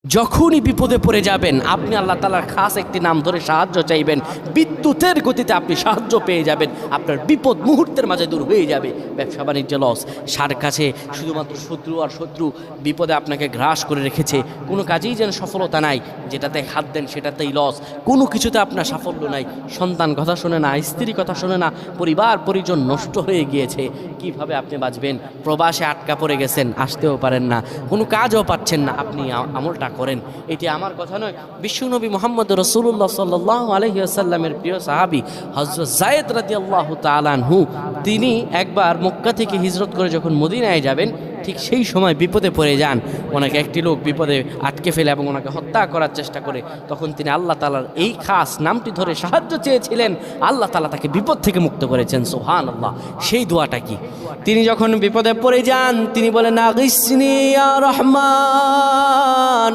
যখনই বিপদে পড়ে যাবেন আপনি আল্লাহ তাআলার খাস একটি নাম ধরে সাহায্য চাইবেন, বিদ্যুতের গতিতে আপনি সাহায্য পেয়ে যাবেন, আপনার বিপদ মুহূর্তের মাঝে দূর হয়ে যাবে। ব্যবসা বাণিজ্য লস, সার কাছে শুধুমাত্র শত্রু আর শত্রু, বিপদে আপনাকে গ্রাস করে রেখেছে, কোনো কাজেই যেন সফলতা নাই, যেটাতে হাত দেন সেটাতেই লস, কোনো কিছুতে আপনার সাফল্য নাই, সন্তান কথা শোনে না, স্ত্রী কথা শোনে না, পরিবার পরিজন নষ্ট হয়ে গিয়েছে, কিভাবে আপনি বাঁচবেন? প্রবাসে আটকা পড়ে গেছেন, আসতেও পারেন না, কোনো কাজও পাচ্ছেন না, আপনি আমলটা করেন। এটি আমার কথা নয়, বিশ্বনবী মুহাম্মদ রাসূলুল্লাহ সাল্লাল্লাহু আলাইহি ওয়াসাল্লামের প্রিয় সাহাবী হযরত যায়েদ রাদিয়াল্লাহু তাআলা আনহু, তিনি একবার মক্কা থেকে হিজরত করে যখন মদিনায় যাবেন, ঠিক সেই সময় বিপদে পড়ে যান। ওনাকে একটি লোক বিপদে আটকে ফেলে এবং ওনাকে হত্যা করার চেষ্টা করে। তখন তিনি আল্লাহ তাআলার এই খাস নামটি ধরে সাহায্য চেয়েছিলেন, আল্লাহ তাআলা তাকে বিপদ থেকে মুক্ত করেছেন। সুবহানাল্লাহ। সেই দোয়াটা কি? তিনি যখন বিপদে পড়ে যান তিনি বলেন, আগিসনি ইয়া রহমান।